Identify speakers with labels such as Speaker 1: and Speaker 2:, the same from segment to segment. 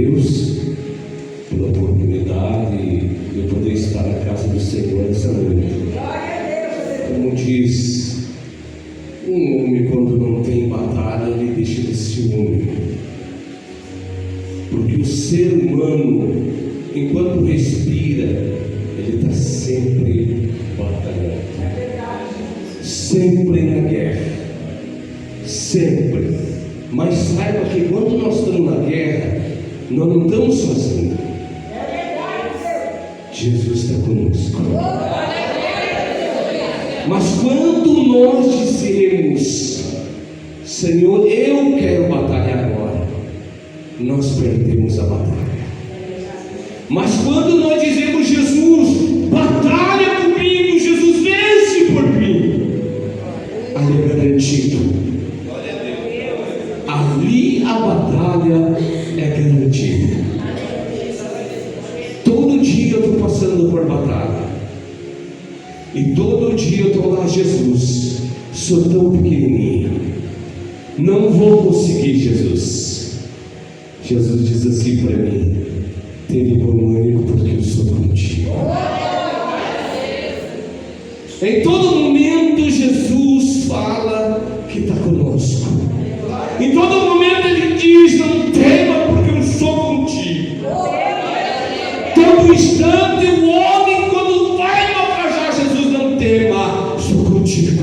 Speaker 1: Deus pela oportunidade de eu poder estar na casa do Senhor essa noite. Como diz, um homem quando não tem batalha, ele deixa de ser homem. Porque o ser humano, enquanto respira, ele está sempre batalhando, sempre na guerra, sempre. Mas saiba que quando nós estamos na guerra, nós não estamos sozinhos. Jesus está conosco. Mas quando nós dizemos, Senhor, eu quero batalhar agora, nós perdemos a batalha. Mas quando nós dizemos, Jesus, batalha comigo, Jesus, vence por mim, aí é garantido. Ali a batalha é garantida. Todo dia eu estou passando por batalha. E todo dia eu estou lá, Jesus, sou tão pequenininho, não vou conseguir, Jesus. Jesus diz assim para mim: teve bom ânimo, porque eu sou contigo. Em todo momento Jesus fala que está conosco. Em todo momento Ele diz: não tema, porque eu sou contigo. Todo instante o homem, quando vai naufragar, Jesus: não tema, sou contigo.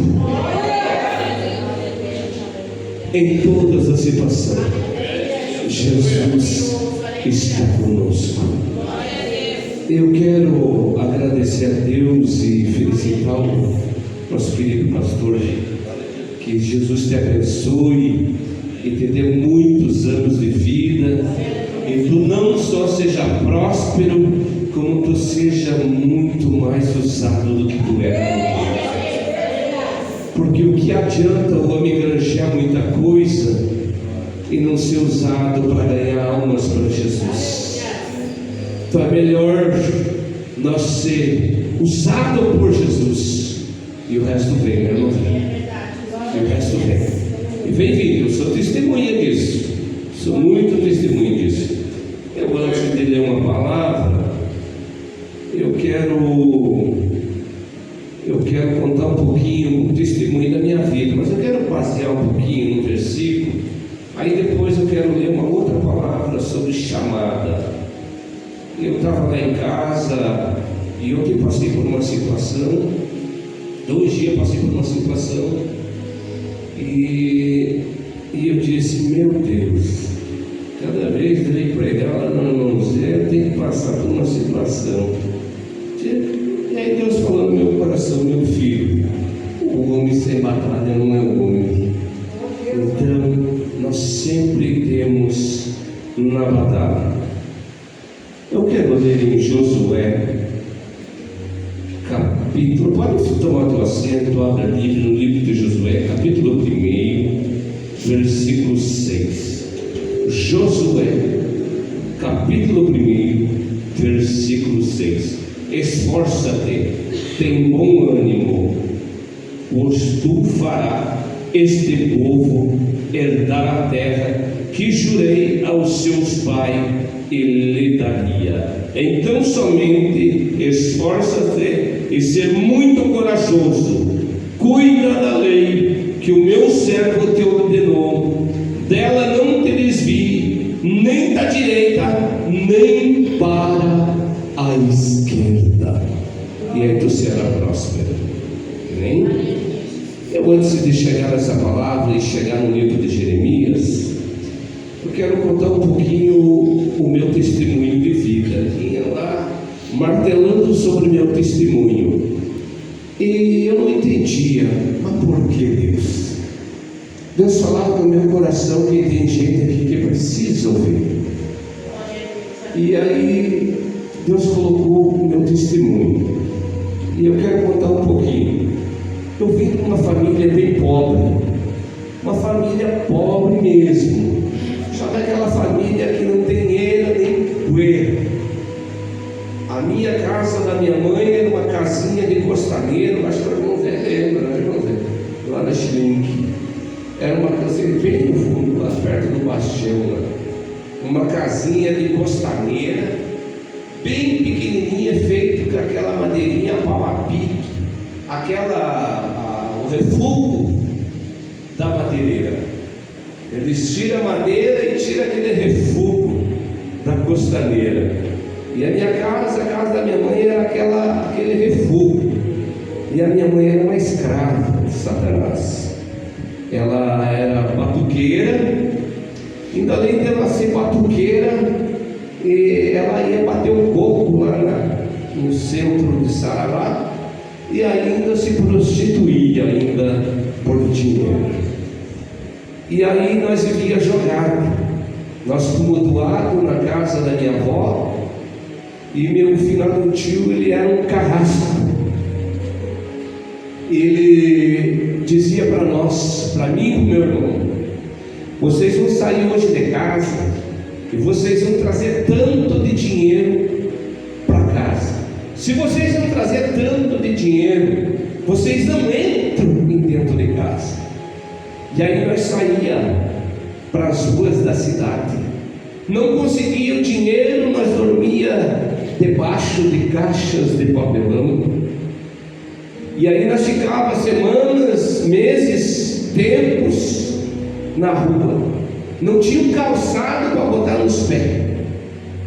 Speaker 1: Em todas as situações, Jesus está conosco. Eu quero agradecer a Deus e felicitar o nosso querido pastor. Que Jesus te abençoe e te dê muitos anos de vida, e tu não só seja próspero, como tu seja muito mais usado do que tu era. Porque o que adianta o homem granjear muita coisa e não ser usado para ganhar almas para Jesus? Então é melhor nós ser usado por Jesus, e o resto vem, meu irmão. E o resto vem. E vem vindo, eu sou testemunha disso. Sou muito testemunha disso. Eu, antes de ler uma palavra, eu quero contar um pouquinho o testemunho da minha vida, mas eu quero basear um pouquinho no versículo. Aí depois eu quero ler uma outra palavra sobre chamada. Eu estava lá em casa e ontem passei por uma situação. 2 dias passei por uma situação e eu disse: meu Deus, cada vez que eu venho pregar lá no irmãozinho, eu tenho que passar por uma situação. E aí Deus falou no meu coração: meu filho, o homem sem batalha não é homem. Então nós sempre temos na batalha. Eu quero ler em Josué capítulo, pode tomar teu assento, abre a Bíblia no livro de Josué, capítulo 1, versículo 6. Josué, capítulo 1, versículo 6. Esforça-te, tem bom ânimo, pois tu farás este povo herdar a terra que jurei aos seus pais e lhe daria. Então somente esforça-te e ser muito corajoso, cuida da lei que o meu servo te ordenou, dela não te desvie, nem da direita, nem para a esquerda, e aí tu serás próspero. Amém? Eu, antes de chegar nessa palavra e chegar no livro de Jeremias, eu quero contar um pouquinho o meu testemunho de vida. Ia lá martelando sobre o meu testemunho, e eu não entendia, mas por que Deus? Deus falava no meu coração que tem gente aqui que precisa ouvir. E aí Deus colocou o meu testemunho, e eu quero contar um pouquinho. Eu vim de uma família bem pobre, uma família pobre mesmo. Sabe aquela família que não tem era nem poeira? A minha casa da minha mãe era uma casinha de costaneiro, acho que o irmão Zé lembra, né, irmão Zé? Lá na Schlink. Era uma casinha bem no fundo, lá perto do bastião, lá. Uma casinha de costaneira, bem pequenininha, feito com aquela madeirinha pau a pique, o refúgio da madeireira. Eles tiram a madeira e tiram aquele refúgio da costaneira. E a minha casa, a casa da minha mãe, era aquele refúgio. E a minha mãe era uma escrava de Satanás. Ela era batuqueira, e além dela ser batuqueira, ela ia bater um coco lá no centro de Saravá, e ainda se prostituía ainda por dinheiro. E aí nós vivíamos jogados. Nós fomos doados na casa da minha avó, e meu finado tio, ele era um carrasco. Ele dizia para nós, para mim e para o meu irmão: vocês vão sair hoje de casa e vocês vão trazer tanto de dinheiro para casa. Se vocês vão trazer tanto de dinheiro, vocês não entram dentro de casa. E aí nós saíamos para as ruas da cidade. Não conseguia o dinheiro, nós dormia debaixo de caixas de papelão. E aí nós ficávamos semanas, meses, tempos na rua. Não tinha um calçado para botar nos pés,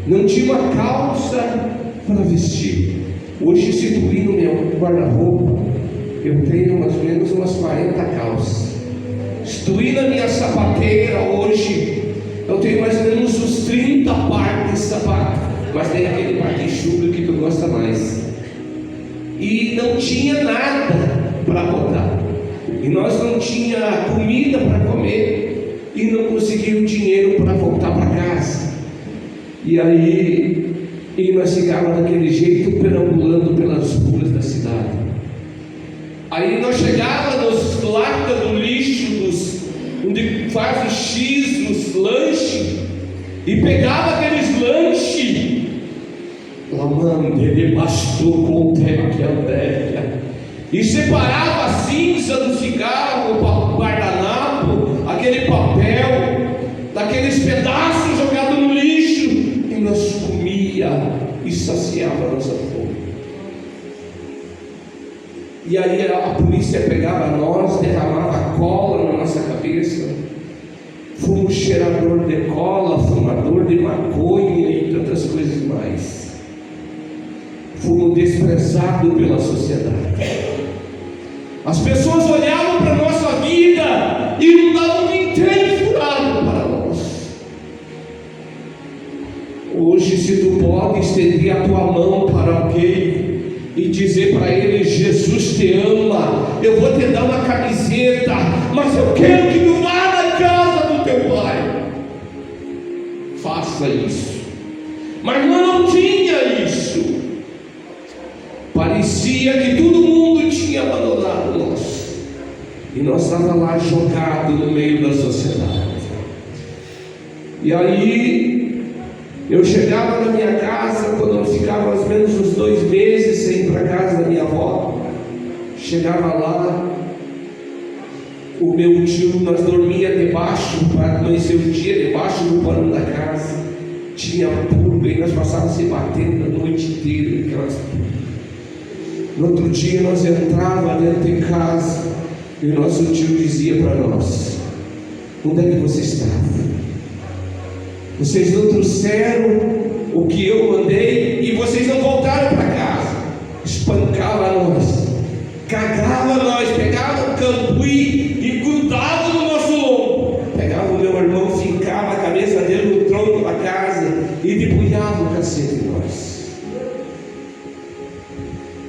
Speaker 1: não tinha uma calça para vestir. Hoje, se tu ir no meu guarda-roupa, eu tenho mais ou menos umas 40 calças. Se tu ir na minha sapateira hoje, eu tenho mais ou menos uns 30 pares de sapato. Mas tem aquele par de chuva que tu gosta mais. E não tinha nada para botar. E nós não tinha comida para comer. E não conseguíamos dinheiro para voltar para casa. E aí nós ficávamos daquele jeito, perambulando pelas ruas da cidade. Aí nós chegávamos nos latas do lixo, onde faz o X, os lanches, e pegava aqueles lanches, ele bastou com o tema que é, e separava a cinza do cigarro, o guardanapo, aquele papel, daqueles pedaços jogados no lixo, e nós comia e saciava a nossa fome. E aí a polícia pegava nós, derramava cola na nossa cabeça. Fomos cheirador de cola, fumador de maconha e tantas coisas mais. Fomos desprezados pela sociedade. As pessoas olhavam para a nossa vida e não davam um inteiro furado para nós. Hoje, se tu pode estender a tua mão para alguém e dizer para ele: Jesus te ama, eu vou te dar uma camiseta, mas eu quero que tu vá na casa do teu pai. Faça isso. Mas não tinha isso. Parecia que todo mundo tinha abandonado nós, e nós estávamos lá jogados no meio da sociedade. E aí eu chegava na minha casa, quando eu ficava mais ou menos uns 2 meses sem ir para casa da minha avó. Chegava lá, o meu tio, nós dormia debaixo, para amanhecer o dia, debaixo do pano da casa. Tinha pulga e nós passávamos se batendo a noite inteira, aquelas pulgas. No outro dia nós entrávamos dentro de casa e o nosso tio dizia para nós: onde é que vocês estavam? Vocês não trouxeram o que eu mandei e vocês não voltaram para casa. Espancava nós, cagava nós, pegava o cambuí e grudava no nosso lombo. Pegava o meu irmão, fincava a cabeça dele no tronco da casa e debulhava o cacete em nós.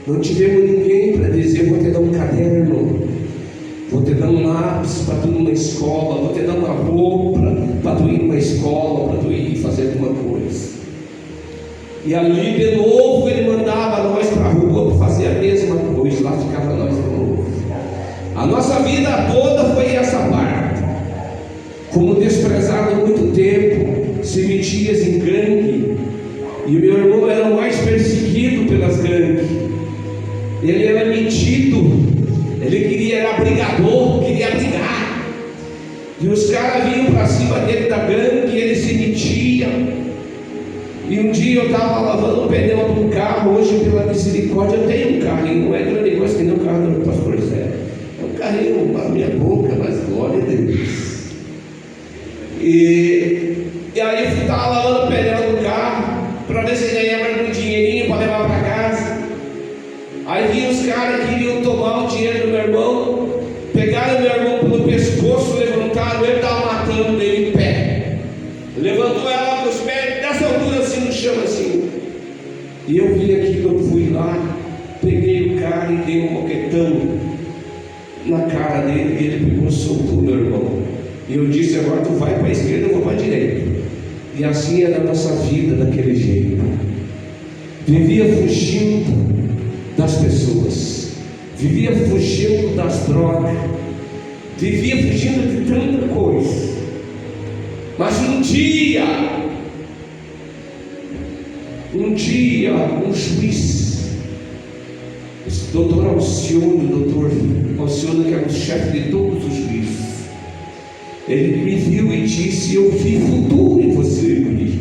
Speaker 1: Não tivemos ninguém para dizer: vou te dar um caderno, vou te dar um lápis para tu ir numa escola, vou te dar uma roupa para tu ir numa escola, para tu ir fazer alguma coisa. E ali de novo ele mandava nós para a rua para fazer a mesma coisa. Lá ficava nós de novo. A nossa vida toda foi essa parte. Fomos desprezados muito tempo, se metias em gangue, e o meu irmão era o mais perseguido pelas gangues. Ele era metido, ele era brigador, queria brigar. E os caras vinham para cima dele da gangue, e ele se metia. E um dia eu estava lavando o pneu de um carro. Hoje, pela misericórdia, eu tenho um carrinho, não é grande coisa que nem o carro do pastor Zé. É um carrinho para minha boca, mas glória a Deus. E aí eu estava lavando o pneu do carro para ver se ganhava um dinheirinho para levar para casa. Aí vinha os caras que queriam tomar o dinheiro do meu irmão, pegaram meu irmão pelo pescoço, levantaram ele, estava matando ele em pé. Levantou ela com os pés, dessa altura assim no chão assim. E eu vi aquilo, eu fui lá, peguei o cara e dei um moquetão na cara dele, e ele pegou e soltou meu irmão. E eu disse: agora tu vai para a esquerda, eu vou para a direita. E assim era a nossa vida daquele jeito. Vivia fugindo das pessoas, vivia fugindo das drogas, vivia fugindo de tanta coisa. Mas um dia, um juiz, o doutor Alcione, que era o chefe de todos os juízes, ele me viu e disse: eu vi futuro em você, guri.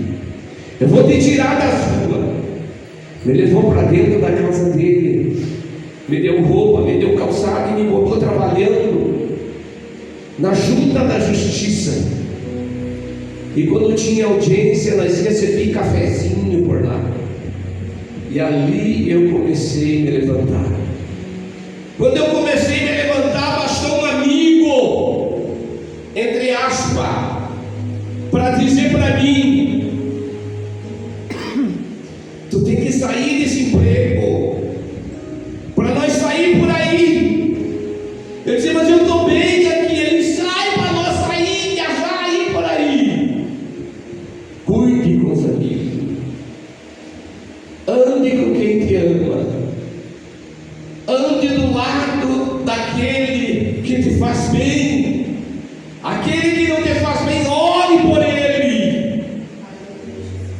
Speaker 1: Eu vou te tirar das ruas. Me levou para dentro da casa dele, me deu roupa, me deu calçado e me botou trabalhando na junta da justiça. E quando tinha audiência, nós ia servir cafezinho por lá. E ali eu comecei a me levantar. Quando eu comecei a me levantar, bastou um amigo, entre aspas, para dizer para mim: tu tem que sair desse emprego, para nós sair por aí. Eu disse: mas eu estou bem aqui. Ele: sai para nós sair, viajar, ir por aí. Cuide com os amigos, ande com quem te ama, ande do lado daquele que te faz bem. Aquele que não te faz bem, ore por ele,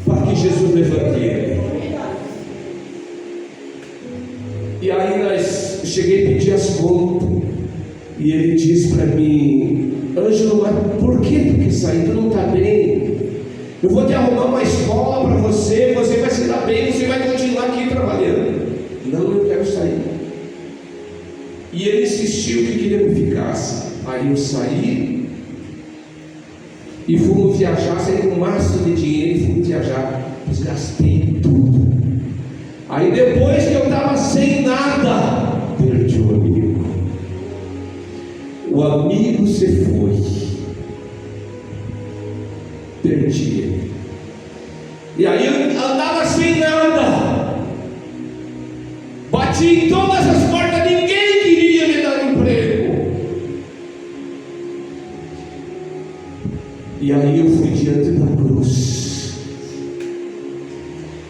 Speaker 1: para que Jesus levante ele. E aí eu cheguei a pedir as contas, e ele disse para mim: Ângelo, mas por que tu quer sair? Tu não está bem? Eu vou te arrumar uma escola para você, você vai se dar bem, você vai continuar aqui trabalhando. Não, eu quero sair. E ele insistiu que queria que eu ficasse. Aí eu saí e fomos viajar, sem um maço de dinheiro, e fomos viajar. Mas gastei tudo. Aí depois que eu estava sem nada, perdi o amigo. O amigo se foi, perdi ele. E aí eu andava sem nada, bati em todas as portas, ninguém queria me dar emprego. E aí eu fui diante da cruz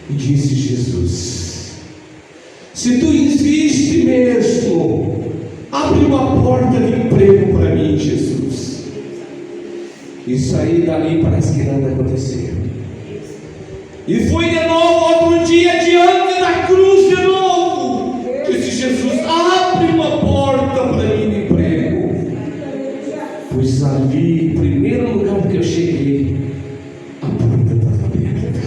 Speaker 1: e disse: Jesus, se tu insiste mesmo, abre uma porta de emprego para mim, Jesus. E saí dali, parece que nada aconteceu. E fui de novo, outro dia, diante da cruz de novo. Disse: Jesus, abre uma porta para mim de emprego. Pois ali, primeiro lugar que eu cheguei, a porta estava aberta.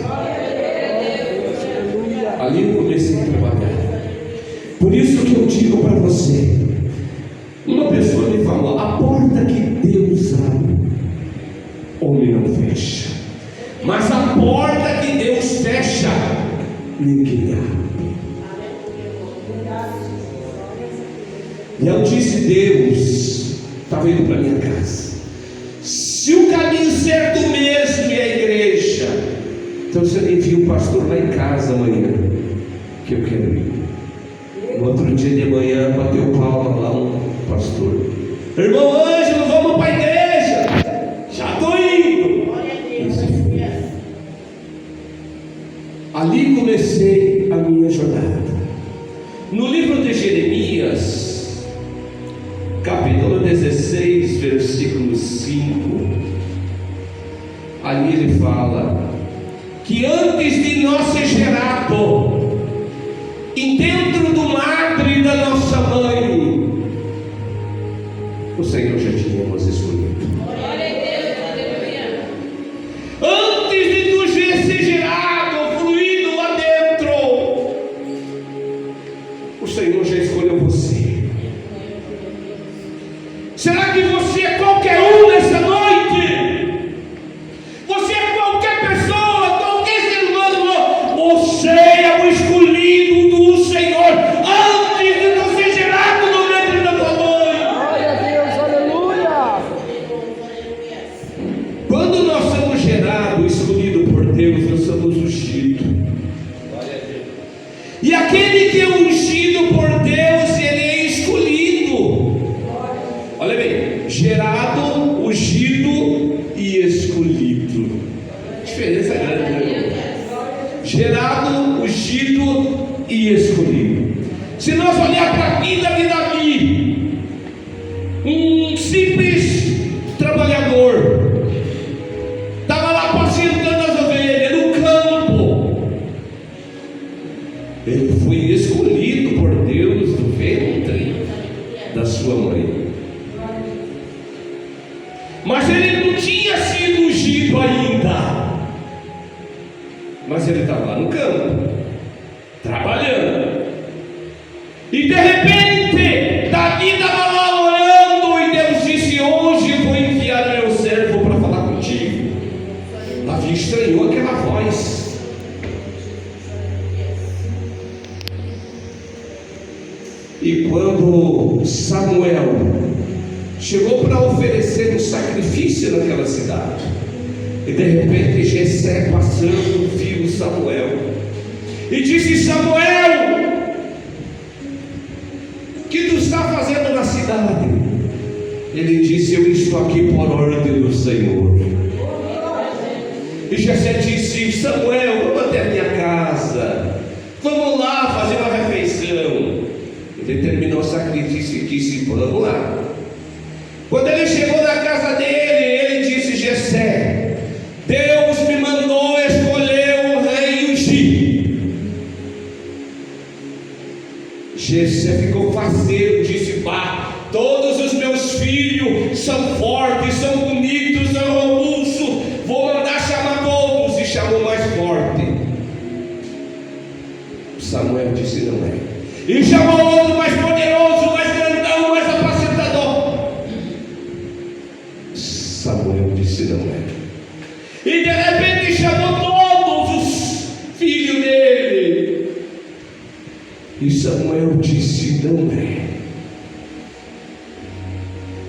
Speaker 1: Ali eu comecei a trabalhar. Por isso que eu digo para você, uma pessoa me falou: a porta que Deus abre, homem não fecha. Mas a porta que Deus fecha, ninguém abre. E eu disse: Deus está vindo para minha casa. Se o caminho certo mesmo é a igreja, então você envia o pastor lá em casa amanhã, que eu quero ir. No outro dia de manhã, bateu palma lá um pastor: irmão Ângelo, vamos para a igreja. Já estou indo. Ali comecei a minha jornada. No livro de Jeremias, capítulo 16, versículo 5, ali ele fala que antes de nós ser gerado, e dentro do madre da nossa mãe, o Senhor já tinha nos escolhido. Antes de tu ser gerado, gerado, ungido e escolhido. Se nós olharmos para a vida de Davi, um simples trabalhador, estava lá apacentando as ovelhas no campo. Ele foi escolhido por Deus do ventre da sua mãe, mas ele não tinha sido ungido ainda. Mas ele estava lá no campo, trabalhando, e de repente Davi estava lá orando, e Deus disse: hoje vou enviar meu servo para falar contigo. Davi estranhou aquela voz. E quando Samuel chegou para oferecer um sacrifício naquela cidade, e de repente Jessé passando viu Samuel e disse: Samuel, o que tu está fazendo na cidade? Ele disse: eu estou aqui por ordem do Senhor. E Jessé disse: Samuel, vamos até a minha casa, vamos lá fazer uma refeição. Ele terminou o sacrifício e disse: vamos lá. Quando ele chegou na casa dele, ele disse: Jessé, Deus me mandou escolher um rei ungir. Jessé ficou faceiro, disse: bah, todos os meus filhos são fortes, são bonitos, são robustos, vou mandar chamar todos. E chamou mais forte. Samuel disse: não é. E chamou outro mais poderoso, mais grandão, mais apacentador. Samuel disse: não é. E de repente chamou todos os filhos dele. E Samuel disse: não é.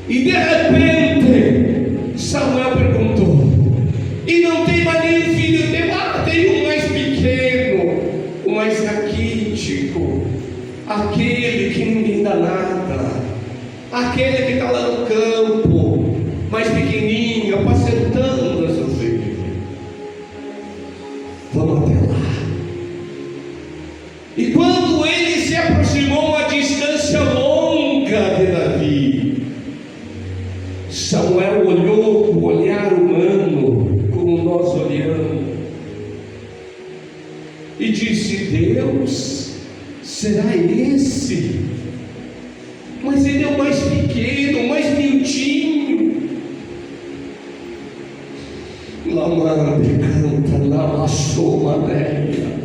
Speaker 1: E de repente Samuel perguntou: e não tem mais nenhum filho teu? Ah, tem um mais pequeno, o mais raquítico, aquele que ninguém dá nada, aquele que está lá no campo, mais pequenininho, apacentando as ovelhas. Vamos até lá. E quando ele se aproximou a distância longa de Davi, Samuel olhou com o olhar humano, como nós olhamos, e disse: Deus, será esse? Mas ele é o mais pequeno, o mais miudinho. Lamande canta, lamassoma velha.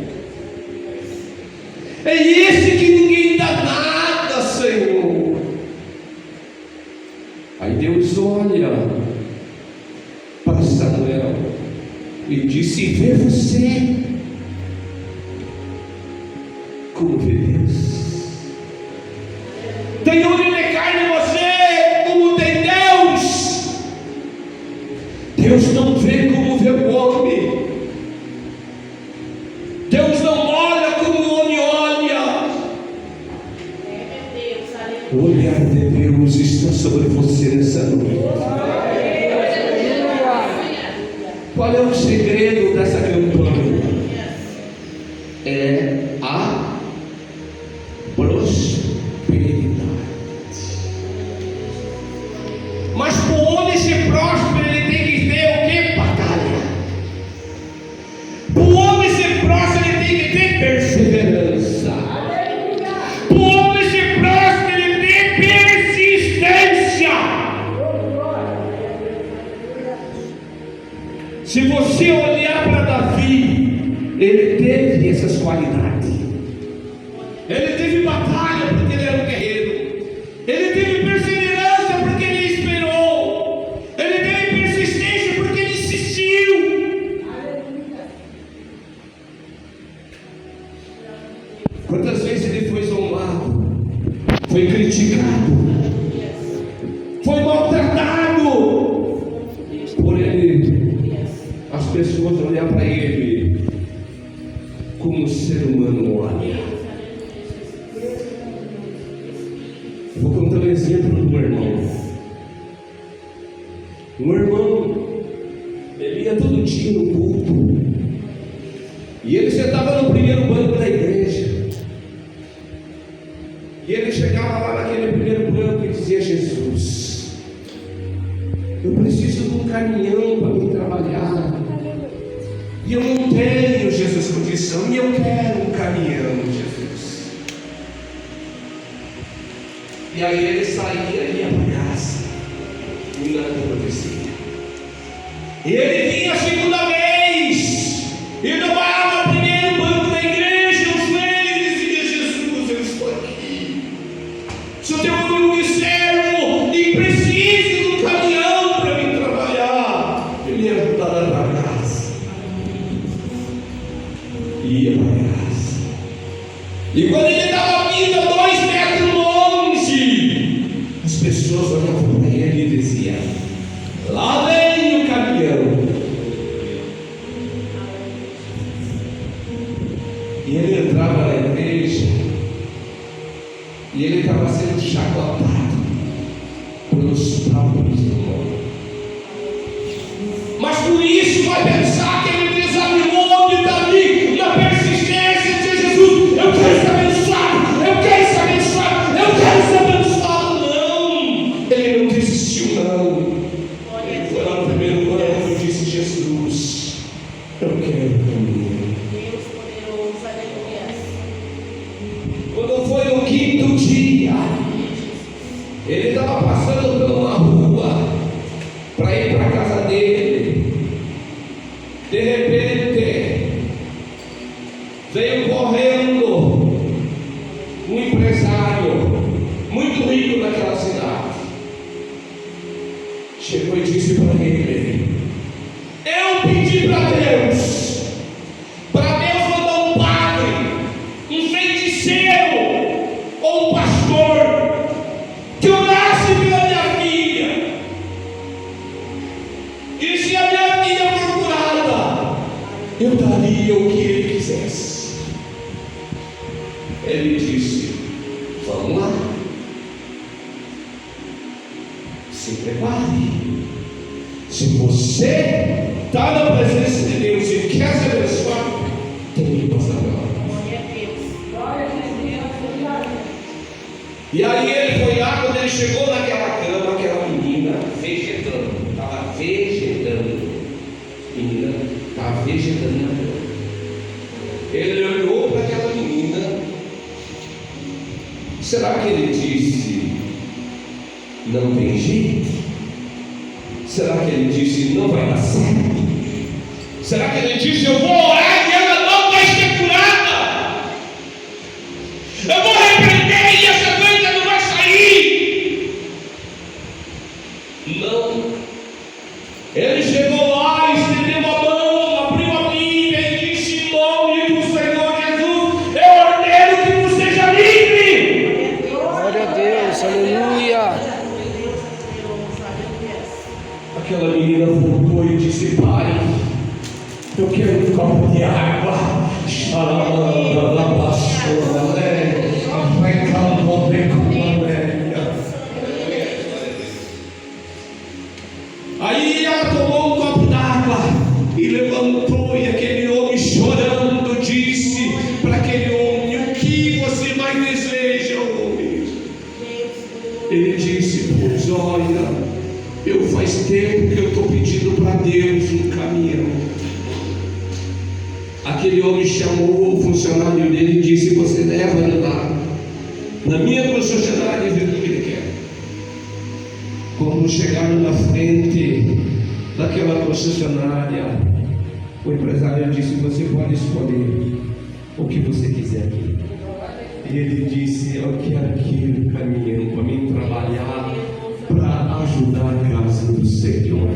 Speaker 1: É esse que ninguém dá nada, Senhor. Aí Deus olha para Samuel e disse: vê você como vê Deus. Tem olho de carne em você, como tem Deus. Deus não vê como vê o homem. Deus não olha como o homem olha. O olhar de Deus está sobre você nessa noite. Qual é o segredo dessa campanha? É a prosperidade. Mas para o homem ser próspero, ele tem que ter o que? Batalha. Para o homem ser próspero, ele tem que ter perseverança. Para o homem ser próspero, ele tem persistência. Se você olhar para Davi, ele teve essas qualidades. Ele teve batalha porque ele era um guerreiro. Ele teve perseverança porque ele esperou. Ele teve persistência porque ele insistiu. Quantas vezes ele foi zombado, foi criticado, foi maltratado por ele. As pessoas olham para ele como um ser humano olha. Vou contar um exemplo do meu irmão. O meu irmão, ele ia todo dia no culto. E ele sentava no primeiro banco da igreja. E ele chegava lá naquele primeiro banco e dizia: Jesus, eu preciso de um caminhão para me trabalhar. E eu não tenho, Jesus, condição. E eu quero um caminhão, Jesus. E aí ele saía e ia para casa. E nada acontecia. E ele vinha a segunda vez. E não parava no primeiro banco da igreja. Os joelhos e dizia: Jesus, eu estou aqui. Sou teu amigo de servo e preciso de um caminhão para me trabalhar. Ele ia ajudar para casa. Ia para casa. E quando ele estava vindo a 2 metros longe, as pessoas olhavam para ele e diziam: lá vem o caminhão. E ele entrava na igreja e ele estava sendo chacotado pelos próprios irmãos. Mas por isso vai pensar que ele desanimou de estar ali na persistência de Jesus. Eu quero ser abençoado, eu quero ser abençoado, eu quero ser abençoado. Não, ele não desistiu, não. Ele foi lá no primeiro banco e disse: Jesus, eu quero caminhar. Quando foi no 5º dia, ele estava passando por uma rua para ir para a casa dele. De repente, veio correndo um empresário muito rico daquela cidade. Chegou e disse para ele: eu pedi para Deus mandar um padre, um feiticeiro ou um pastor que orasse pela minha filha. E se a minha filha for curada, eu daria o que ele quisesse. Ele disse: vamos lá, se prepare. Se você está na presença de Deus e quer ser abençoado, tem que passar pela E aí ele foi lá. Quando ele chegou naquela cama, aquela menina vegetando, estava vegetando. Menina estava vegetando na cama. Ele olhou para aquela menina. Será que ele disse: não tem jeito? Será que ele disse: não vai dar certo? Será que ele disse: eu vou orar e ela não vai ser curada? Eu vou repreender e essa coisa não vai sair? Não. Ele chegou lá, estendeu a mão, abriu a Bíblia e disse: em nome do Senhor Jesus, eu ordeno que tu seja livre.
Speaker 2: Glória a Deus, aleluia.
Speaker 1: Aquela menina voltou e disse: pai, eu quero um copo de água. Aí ela tomou um copo d'água e levantou, e aquele homem chorando disse para aquele homem: o que você mais deseja, homem? Ele disse: pois olha, eu faz tempo que eu estou pedindo para Deus um caminhão. Aquele homem chamou o funcionário dele e disse: você leva ele lá na minha concessionária e vê o que ele quer. Quando chegaram na frente daquela concessionária, o empresário disse: você pode escolher o que você quiser aqui. E ele disse: eu quero aquele caminhão para mim trabalhar, para ajudar a casa do Senhor.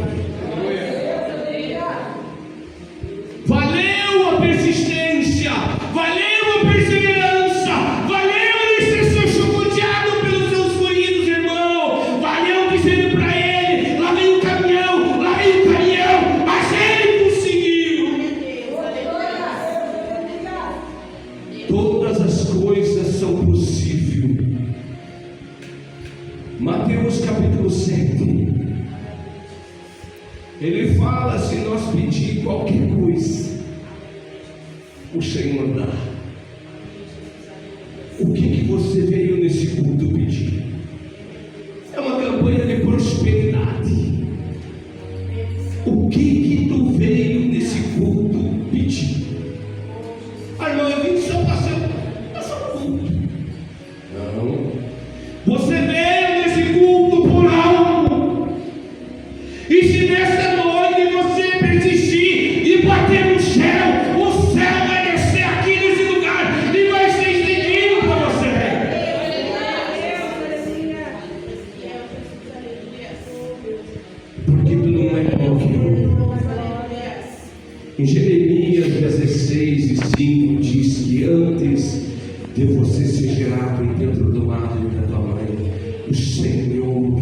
Speaker 1: Valeu a persistência, valeu a perseverança, valeu ele ser chacoteado pelos seus feridos, irmão. Valeu dizer para ele: lá vem o caminhão, mas ele conseguiu. Todas as coisas são possíveis. Mateus capítulo 7. Ele fala: se nós pedir qualquer coisa, o Senhor dá. O que você veio nesse culto pedir? É uma campanha de prosperidade. O que tu veio nesse culto pedir? Ah, irmão, eu vim só para o culto. Não. Você veio nesse culto por algo. E se nessa noite você persistir e bater no céu, o céu vai descer aqui nesse lugar e vai ser estendido para você. Porque tu não é qualquer um. Em Jeremias 16:5 diz que antes de você ser gerado dentro do lado da tua mãe, o Senhor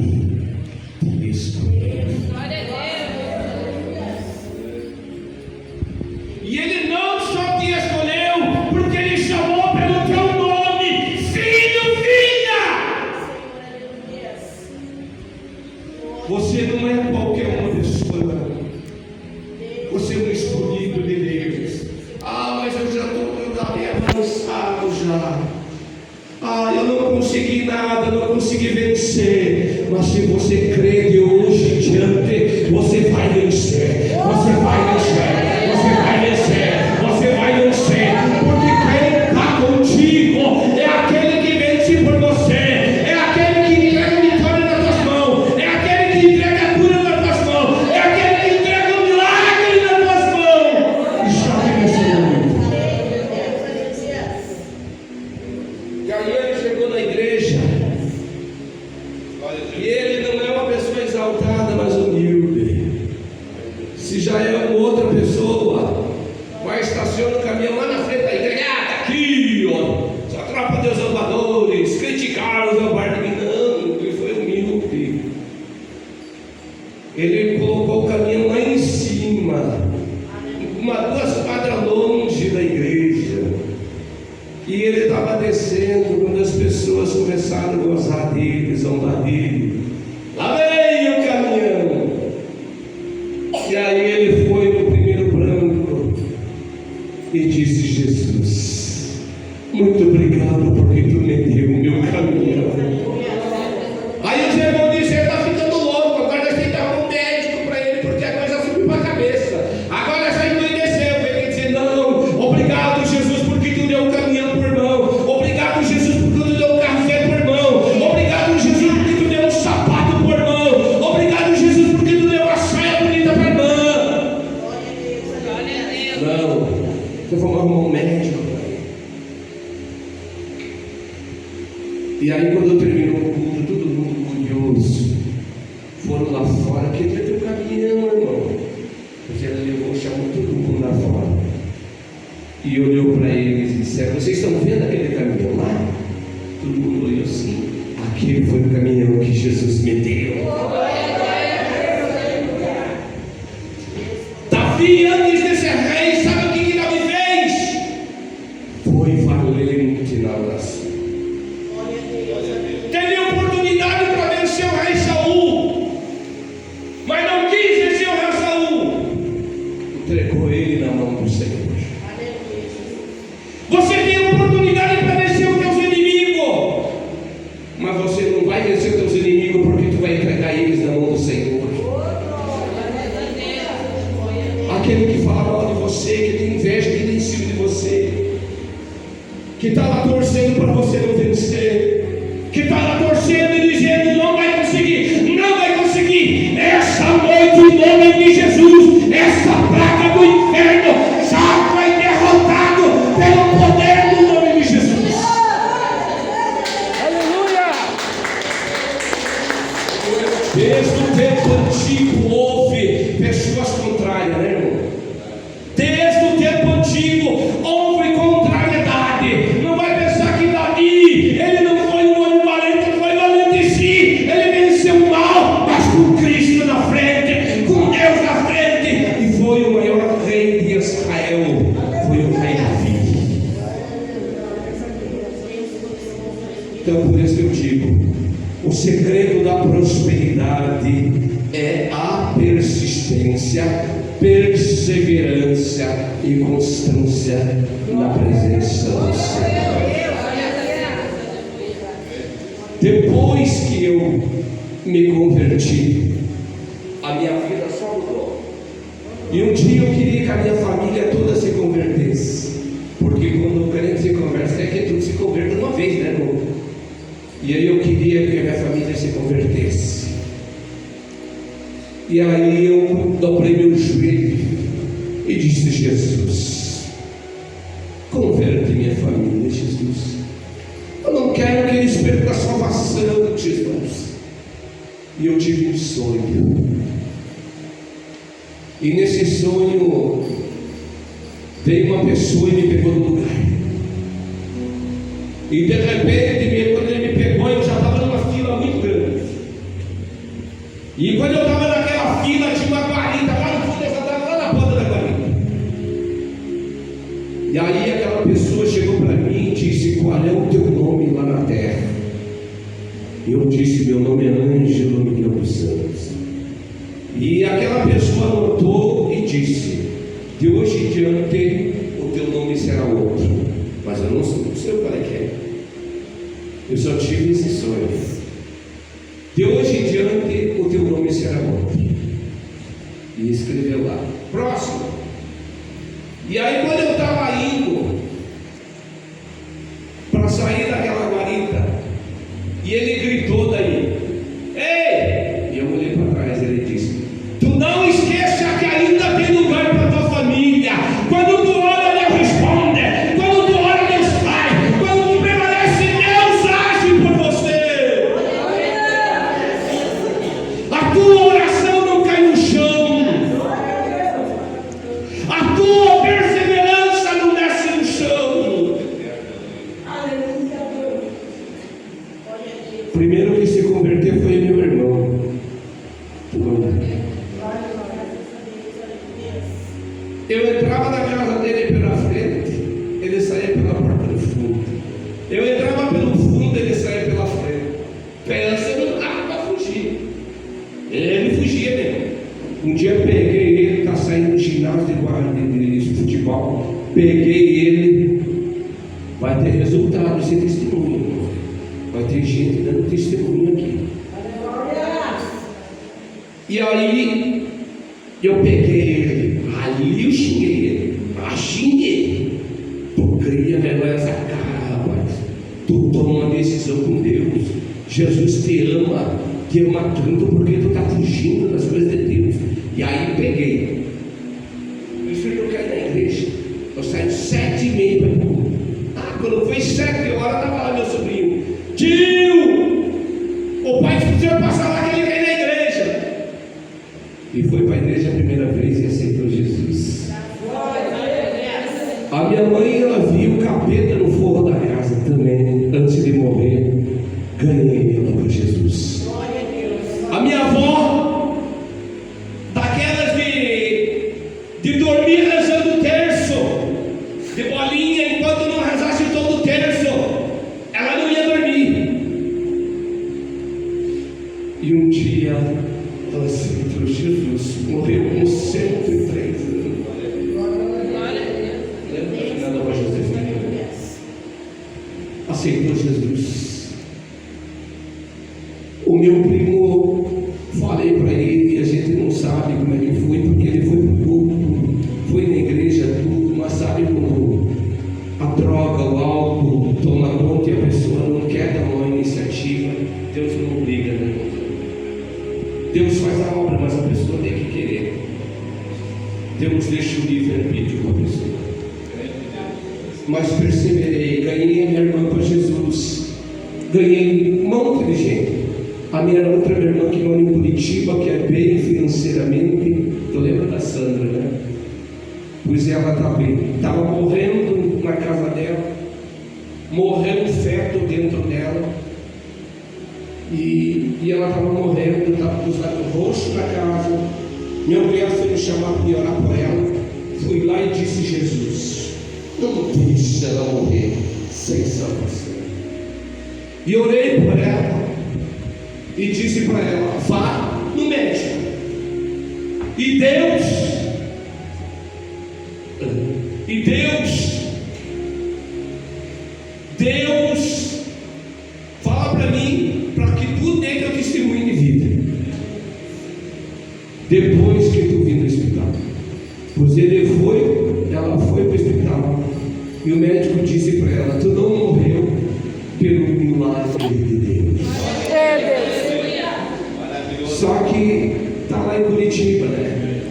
Speaker 1: te escolheu. E Ele não só te escolheu, porque Ele chamou pelo teu nome, filho, filha. Você não é qualquer uma pessoa. Você é um escolhido de Deus. Ah, mas eu já estou meio avançado já. Ah, eu não consegui nada, não consegui vencer. Mas se você crê de hoje em diante, você vai vencer. Você vai vencer. Você vai vencer. Você vai vencer. Porque quem está contigo é aquele que vence por você. É aquele que entrega a vitória nas tuas mãos. É aquele que entrega a cura nas tuas mãos. É aquele que entrega o milagre nas tuas mãos. E já venceu muito. E aí ele chegou na igreja. E ele não é uma pessoa exaltada, mas humilde. Se já é uma outra pessoa, vai estaciona o caminhão lá na frente da igreja. Ah, tá aqui, ó. Essa tropa de usurpadores, criticaram os albardes. Não, ele foi humilde. Ele colocou o caminhão lá em cima, duas quadras longe da igreja. E ele estava descendo quando as pessoas começaram a gozar dele, zombar dele. Lá veio o caminhão. E aí ele foi no primeiro branco e disse: Jesus, muito obrigado porque tu me deu o meu caminhão. Aí o irmão disse: ele está ficando louco, agora nós temos que dar um médico para ele, porque a coisa subiu para a cabeça. Agora já endoideceu. Ele disse: não, obrigado Jesus porque tu deu o caminhão por irmão. Obrigado Jesus porque tu deu o café por irmão. Obrigado Jesus porque tu deu um sapato por irmão. Obrigado Jesus porque tu deu uma saia bonita para irmã. Não, eu vou arrumar um médico. E aí quando terminou o culto, todo mundo curioso, foram lá fora, queria ter um caminhão, irmão. Porque ela levou, chamou todo mundo lá fora. E olhou para eles e disse: vocês estão vendo aquele caminhão lá? Todo mundo olhou assim: aquele foi o caminhão que Jesus me deu. Davi, antes de ser rei, sabe o que Davi fez? Foi valente na oração. Teve oportunidade para vencer o rei Saul, mas não quis vencer o rei Saul. Entregou ele na mão do Senhor. Você tem oportunidade para vencer os teus inimigos, mas você não vai vencer os teus inimigos porque tu vai entregar eles na mão do Senhor. Aquele que fala mal de você, que tem inveja, que tem ciúme de você, que está lá torcendo para você não vencer, que está lá torcendo e dizendo: não vai conseguir, não vai conseguir. Essa noite, em nome de Jesus, essa praga do inferno já foi derrotado pelo poder do nome de Jesus.
Speaker 2: Aleluia!
Speaker 1: Desde o tempo antigo houve pessoas contrárias, né, irmão? Desde o tempo antigo houve contrariedade. Não vai pensar que Davi, ele não foi um homem valente, ele foi valente em si. Ele venceu o mal, mas com Cristo na frente, com Deus na frente, e foi o maior rei de Israel. Foi o rei Davi. Então por isso eu digo: o segredo da prosperidade é a persistência perseverança e constância na presença do Senhor. Depois que eu me converti, a minha vida só mudou. E um dia eu queria que a minha família toda se convertesse, porque quando o crente se converte, é que tudo se converta de uma vez, né, irmão? E aí eu queria que a minha família se convertesse. E aí eu dobrei meu joelho e disse: Jesus, converte minha família, Jesus. Eu não quero que eles percam a salvação, Jesus. E eu tive um sonho. E nesse sonho veio uma pessoa e me pegou no lugar. E de repente, quando ele me pegou, eu já estava numa fila muito grande. E quando eu estava naquela fila, tinha uma guarita lá no fundo, eu já estava lá na ponta da guarita. E aí aquela pessoa chegou para mim e disse: qual é o teu nome lá na terra? E eu disse: meu nome é Ângelo Miguel dos Santos. E aquela pessoa anotou e disse: de hoje em diante o teu nome será outro. Mas eu não sei qual é que é. Eu só tive esse sonho. De hoje em diante o teu nome será outro. E escreveu lá. Próximo. E aí quando eu estava indo para sair daquela guarita, e ele gritou daí: ei! E eu olhei para trás e ele disse: tu não esqueça que ainda tem lugar para tua família. Quando tu ora, Deus responde. Quando tu ora, Deus faz. Quando tu permanece, Deus age por você. A tua oração não cai no chão. A tua perseverança não desce no chão. Primeiro que se converteu foi meu irmão. Eu entrava na casa dele pela frente, ele saía pela porta do fundo. Eu entrava pelo fundo, ele saía pela frente. Pensa no carro para fugir. Ele fugia mesmo. Um dia eu peguei ele, está saindo do ginásio de futebol. Peguei ele. Vai ter resultado, esse testemunho. Vai ter gente dando testemunho aqui. E aí eu peguei ele, ali eu xinguei ele, xinguei. Tu cria melhor essa cara, rapaz. Tu toma uma decisão com Deus. Jesus te ama tanto porque tu está fugindo das coisas de Deus. E aí peguei. Isso eu caí na igreja. Eu saí 7h30 para mim. Quando foi 7 horas, estava lá meu sobrinho: tio, o pai precisa passar lá que ele cai na igreja. E foi para a igreja a primeira vez e aceitou Jesus. A minha mãe, ela viu o capeta no forro da casa também, antes de morrer. Ganhei ela para Jesus. A minha avó, daquelas de dormir rezando o terço, de bolinha, enquanto não rezasse todo o terço, ela não ia dormir. E um dia ela aceitou Jesus, morreu com 103 anos. Nada para Josefina. Aceitou Jesus. O meu primo, falei para ele, a gente não sabe como é que foi, porque ele foi para tudo, foi na igreja, tudo, mas sabe quando a droga, o álcool toma conta e a pessoa não quer dar uma iniciativa? Deus não obriga, né? Deus faz a obra, mas a pessoa tem que querer. Deus deixa o livre-arbítrio com a pessoa. Mas perseverei, ganhei a minha irmã para Jesus, ganhei um monte de gente. A minha outra irmã que mora em Curitiba, que é bem financeiramente, tu lembra da Sandra, né? Pois ela estava morrendo na casa dela, morreu um feto dentro dela. E ela estava morrendo, estava com os lábios roxos na casa. Minha mulher foi me chamar para me orar por ela. Fui lá e disse: Jesus, não deixe ela morrer sem salvação. E orei por ela e disse para ela: vá no médico. E Deus Deus fala para mim para que tu dê teu testemunho de vida depois que tu vir no hospital. Pois ela foi para o hospital e o médico disse para ela: tu não morreu pelo milagre de Deus. Só que está lá em Curitiba, né?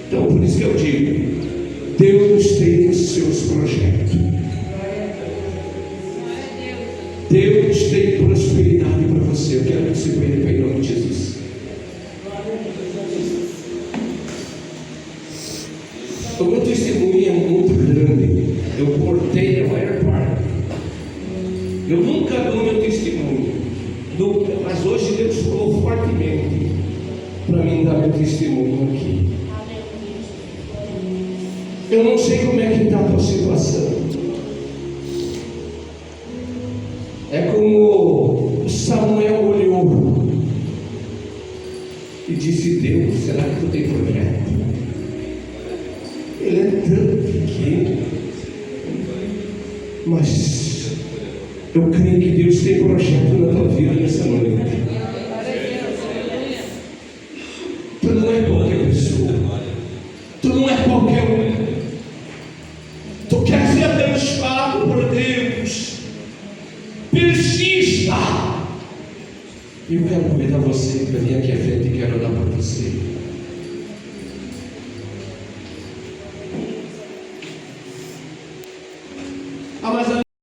Speaker 1: Então por isso que eu digo, Deus tem os seus projetos. Deus tem prosperidade para você. Eu quero que você venha em nome de Jesus. O meu testemunho é muito grande. Eu cortei a maior parte. Eu nunca dou meu testemunho. Mas hoje Deus falou fortemente para mim dar meu testemunho aqui. Eu não sei como é que está a tua situação. É como Samuel olhou e disse: Deus, será que tu tem projeto? Ele é tanto pequeno, mas eu creio que Deus tem projeto na tua vida nessa noite. Tu não é qualquer pessoa, tu não é qualquer um. Tu quer ser abençoado por Deus. Persista. Eu quero convidar você para vir aqui à frente e quero orar